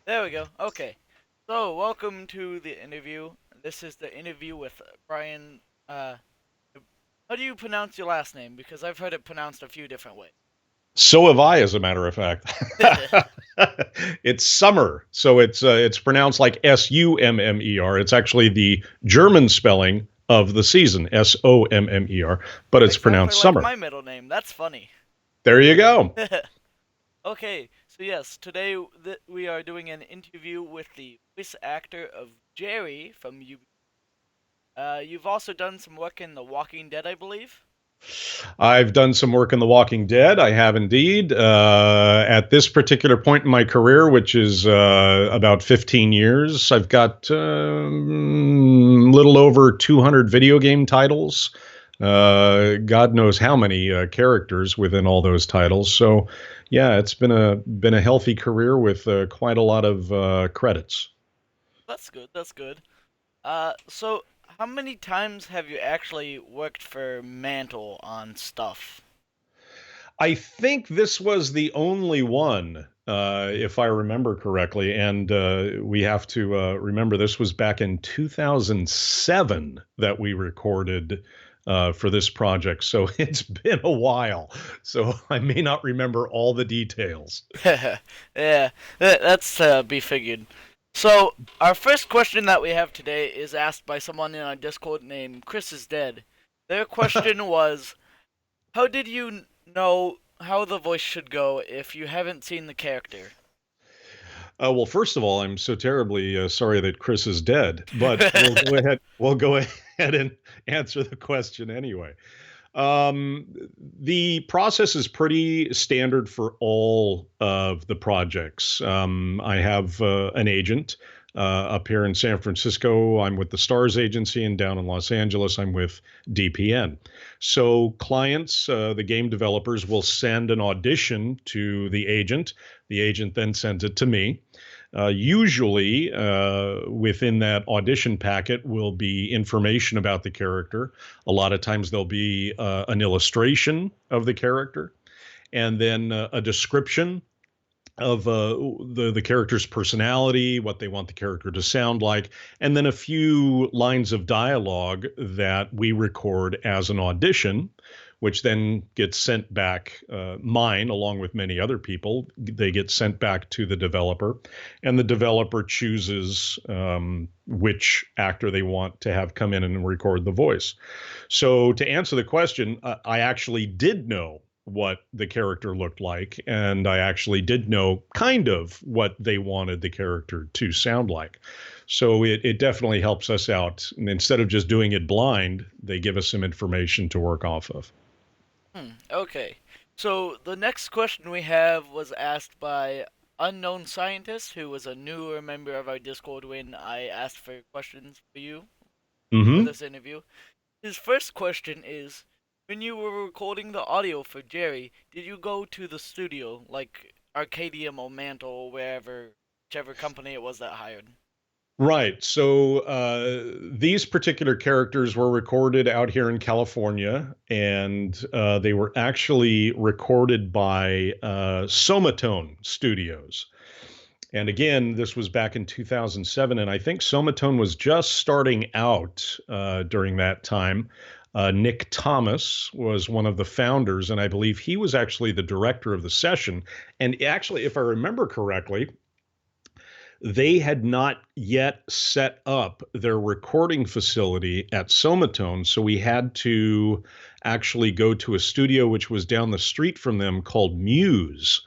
There we go. Okay. So, welcome to the interview. This is the interview with Brian. Uh, how do you pronounce your last name? Because I've heard it pronounced a few different ways. So have I, as a matter of fact. It's Summer, so it's pronounced like Summer. It's actually the German spelling of the season, Sommer, but it's Exactly pronounced like Summer. my middle name. That's funny. There you go. Okay, so yes, today we are doing an interview with the voice actor of Jerry from you. You've also done some work in The Walking Dead, I believe. I've done some work in The Walking Dead. I have indeed. At this particular point in my career, which is about 15 years, I've got little over 200 video game titles. God knows how many characters within all those titles. So, yeah, it's been a healthy career with quite a lot of credits. That's good. That's good. So how many times have you actually worked for Mantle on stuff? I think this was the only one, if I remember correctly. And we have to remember this was back in 2007 that we recorded for this project. So it's been a while. So I may not remember all the details. Yeah, that's be figured. So our first question that we have today is asked by someone in our Discord named Chris is Dead. Their question was, how did you know how the voice should go if you haven't seen the character? Well, first of all, I'm so terribly sorry that Chris is dead, but we'll go ahead. We'll go ahead and answer the question anyway. Um, the process is pretty standard for all of the projects. I have an agent up here in San Francisco. I'm with the Stars Agency, and down in Los Angeles, I'm with DPN. So clients, the game developers, will send an audition to the agent. The agent then sends it to me. Usually, within that audition packet will be information about the character. A lot of times there'll be an illustration of the character, and then a description of the character's personality, what they want the character to sound like, and then a few lines of dialogue that we record as an audition, which then gets sent back. Mine, along with many other people, they get sent back to the developer, and the developer chooses which actor they want to have come in and record the voice. So, to answer the question, I actually did know what the character looked like, and I actually did know kind of what they wanted the character to sound like. So it definitely helps us out. And instead of just doing it blind, they give us some information to work off of. Okay. So the next question we have was asked by Unknown Scientist, who was a newer member of our Discord when I asked for questions for you for Hmm. this interview. His first question is, when you were recording the audio for Jerry, did you go to the studio, like Arcadium or Mantle or wherever, whichever company it was that hired? Right. So these particular characters were recorded out here in California, and they were actually recorded by Somatone Studios. And again, this was back in 2007, and I think Somatone was just starting out during that time. Nick Thomas was one of the founders, and I believe he was actually the director of the session. And actually, if I remember correctly, they had not yet set up their recording facility at Somatone, so we had to actually go to a studio which was down the street from them called Muse.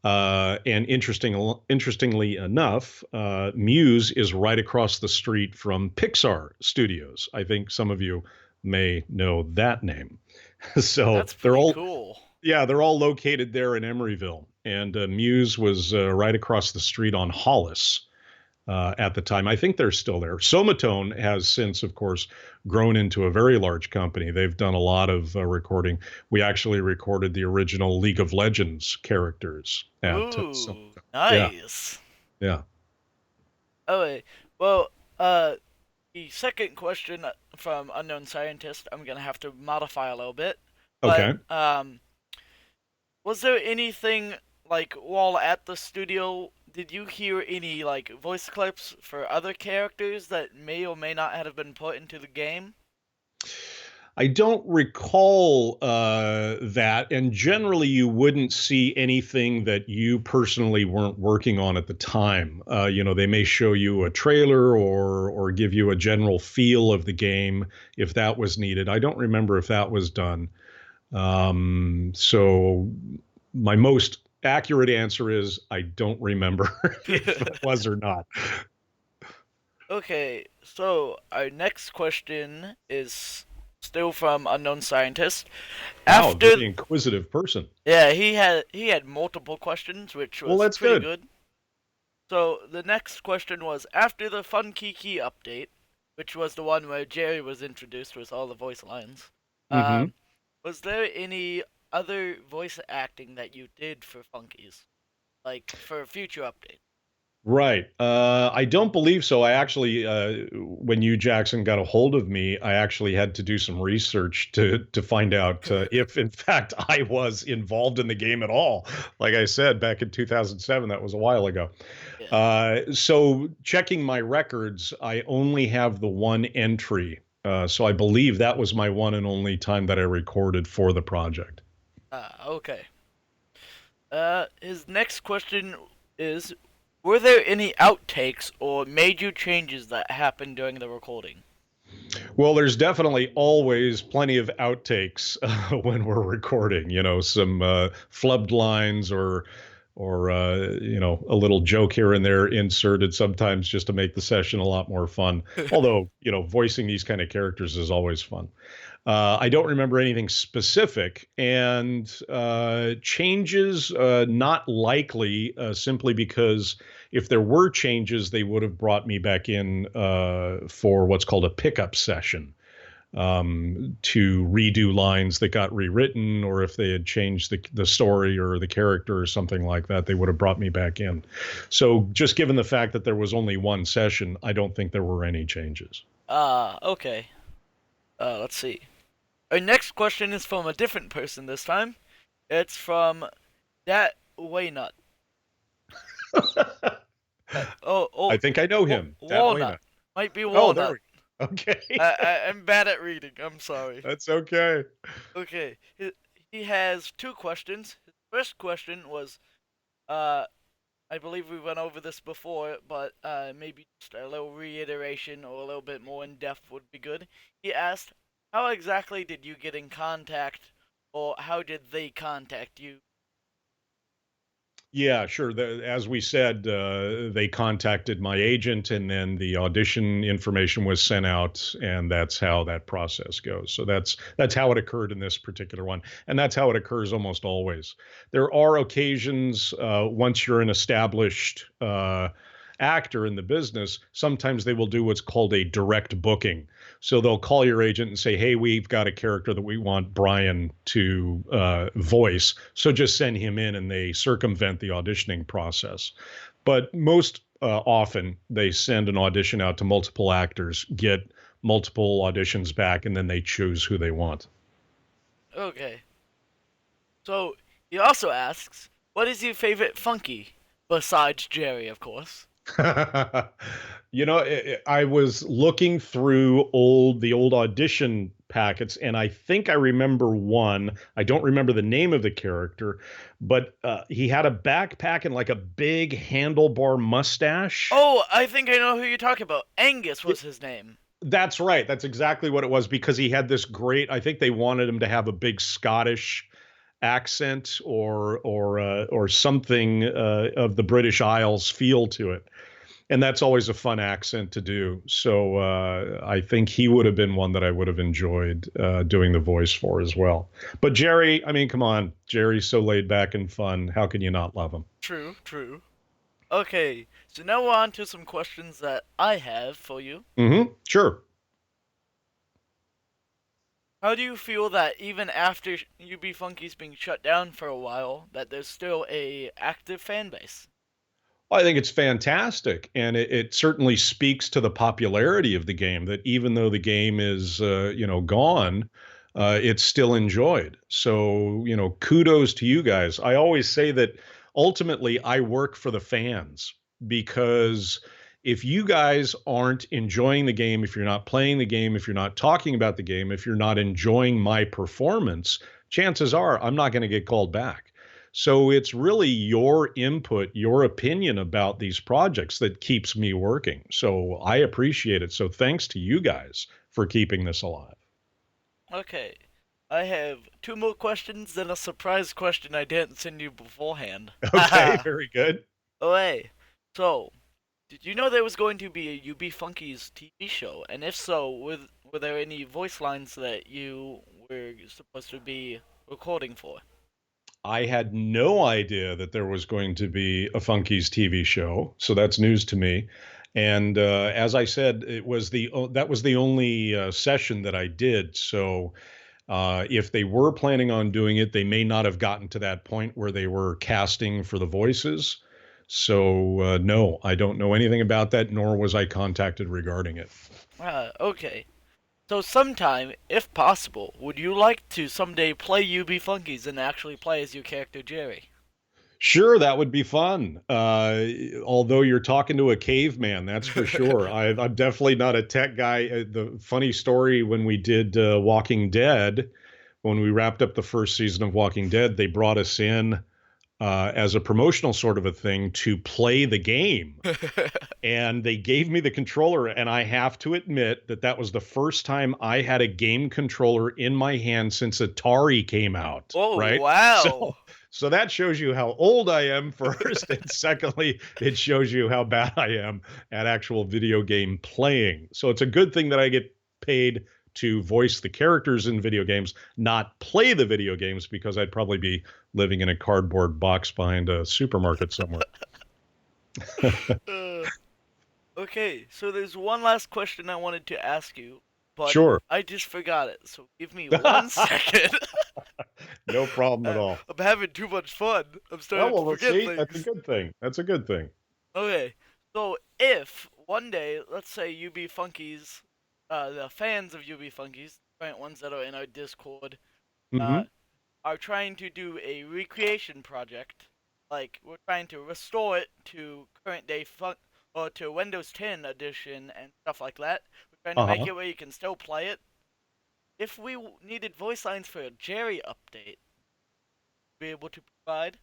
And interestingly enough, Muse is right across the street from Pixar Studios. I think some of you may know that name. So That's pretty cool. they're all located there in Emeryville. And Muse was right across the street on Hollis at the time. I think they're still there. Somatone has since, of course, grown into a very large company. They've done a lot of recording. We actually recorded the original League of Legends characters at Somatone. Ooh, Yeah, nice. yeah. Okay, well, uh, the second question from Unknown Scientist, I'm gonna have to modify a little bit, but Okay. was there anything like while at the studio? did you hear any like voice clips for other characters that may or may not have been put into the game? I don't recall that, and generally, you wouldn't see anything that you personally weren't working on at the time. They may show you a trailer or give you a general feel of the game if that was needed. I don't remember if that was done. So my most accurate answer is I don't remember if it was or not. Okay, so our next question is still from Unknown Scientist. Wow, After very inquisitive person. Yeah, he had multiple questions, which Well, was that's pretty good. good. So the next question was after the Fun Kiki update, which was the one where Jerry was introduced with all the voice lines. Hmm. Um, was there any other voice acting that you did for Funkies, like for future updates? Right. I don't believe so. I actually, when you Jackson got a hold of me, I actually had to do some research to find out if, in fact, I was involved in the game at all. Like I said, back in 2007, that was a while ago. Yeah. So checking my records, I only have the one entry. So I believe that was my one and only time that I recorded for the project. Okay. His next question is, were there any outtakes or major changes that happened during the recording? Well, there's definitely always plenty of outtakes when we're recording. Some flubbed lines or a little joke here and there inserted sometimes just to make the session a lot more fun. Although voicing these kind of characters is always fun. I don't remember anything specific, and changes not likely, simply because if there were changes, they would have brought me back in for what's called a pickup session, to redo lines that got rewritten, or if they had changed the story or the character or something like that, they would have brought me back in. So just given the fact that there was only one session, I don't think there were any changes. Okay. Let's see. Our next question is from a different person this time. It's from that Waynut. I think I know him, that Walnut. Wayne. Might be Oh, there we Walnut. go. Okay. I'm bad at reading. I'm sorry. That's okay. Okay. He has two questions. His first question was, uh, I believe we went over this before, but maybe just a little reiteration or a little bit more in depth would be good. He asked, how exactly did you get in contact, or how did they contact you? Yeah, sure. As we said, they contacted my agent, and then the audition information was sent out, and that's how that process goes. So that's how it occurred in this particular one, and that's how it occurs almost always. There are occasions, once you're an established actor in the business, sometimes they will do what's called a direct booking. So they'll call your agent and say, "Hey, we've got a character that we want Brian to voice. So just send him in," and they circumvent the auditioning process. But most often, they send an audition out to multiple actors, get multiple auditions back, and then they choose who they want. Okay. So he also asks, what is your favorite Funky? Besides Jerry, of course. I was looking through the old audition packets, and I think I remember one. I don't remember the name of the character, but he had a backpack and like a big handlebar mustache. Oh, I think I know who you're talking about. Angus Y- was his name. That's right. That's exactly what it was, because he had this great. I think they wanted him to have a big Scottish accent or something of the British Isles feel to it, and that's always a fun accent to do. So I think he would have been one that I would have enjoyed doing the voice for as well. But Jerry, I mean, come on, Jerry's so laid back and fun. How can you not love him? True, true. Okay, so now we're on to some questions that I have for you. Sure. How do you feel that even after UB Funky's being shut down for a while, that there's still a active fan base? Well, I think it's fantastic, and it certainly speaks to the popularity of the game. That even though the game is gone, it's still enjoyed. So kudos to you guys. I always say that ultimately I work for the fans because if you guys aren't enjoying the game, if you're not playing the game, if you're not talking about the game, if you're not enjoying my performance, chances are I'm not going to get called back. So it's really your input, your opinion about these projects that keeps me working. So I appreciate it. So thanks to you guys for keeping this alive. Okay. I have two more questions, then a surprise question I didn't send you beforehand. Okay, Haha. very good. Oh, hey. So, did you know there was going to be a UB Funky's TV show? And if so, were there any voice lines that you were supposed to be recording for? I had no idea that there was going to be a Funkies TV show, so that's news to me. And as I said, that was the only session that I did. So if they were planning on doing it, they may not have gotten to that point where they were casting for the voices. So no, I don't know anything about that, nor was I contacted regarding it. Okay. So sometime, if possible, would you like to someday play UB Funkies and actually play as your character Jerry? Sure, that would be fun. Although you're talking to a caveman, that's for sure. I'm definitely not a tech guy. The funny story when we did Walking Dead, when we wrapped up the first season of Walking Dead, they brought us in as a promotional sort of a thing to play the game, and they gave me the controller, and I have to admit that that was the first time I had a game controller in my hand since Atari came out, Oh, right? wow. So that shows you how old I am first, and secondly, it shows you how bad I am at actual video game playing. So it's a good thing that I get paid to voice the characters in video games, not play the video games, because I'd probably be living in a cardboard box behind a supermarket somewhere. Uh, okay, so there's one last question I wanted to ask you, but Sure. I just forgot it. So give me 1 second. No problem at all. I'm having too much fun. I'm Oh, starting to well, let's forget see. That's a things. good thing. That's a good thing. Okay, so if one day, let's say UB Funkies, the fans of UB Funkies, current ones that are in our Discord, uh, Hmm. are trying to do a recreation project, like we're trying to restore it to current day fun or to Windows 10 edition and stuff like that. We're trying to make Uh-huh. it where you can still play it. If we needed voice lines for a Jerry update, be able to provide.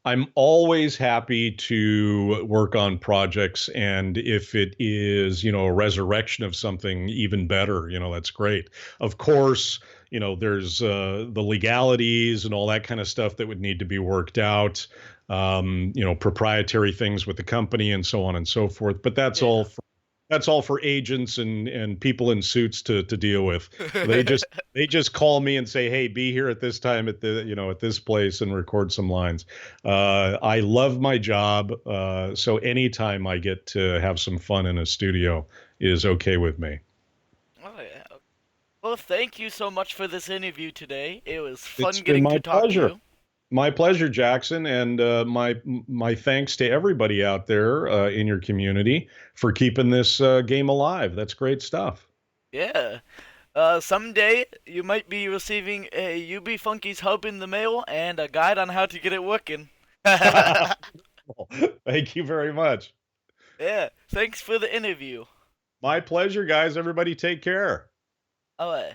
I'm always happy to work on projects, and if it is, a resurrection of something, even better. That's great. Of course, there's the legalities and all that kind of stuff that would need to be worked out. Proprietary things with the company and so on and so forth. But Yeah. that's all for agents and people in suits to deal with. They just call me and say, "Hey, be here at this time at at this place and record some lines." I love my job, so anytime I get to have some fun in a studio is okay with me. Oh yeah. Well, thank you so much for this interview today. It was It's fun been getting my to talk to pleasure. you. My pleasure, Jackson, and my thanks to everybody out there in your community for keeping this game alive. That's great stuff. Yeah. Someday you might be receiving a UB Funky's hub in the mail and a guide on how to get it working. Thank you very much. Yeah, thanks for the interview. My pleasure, guys. Everybody take care. Alright.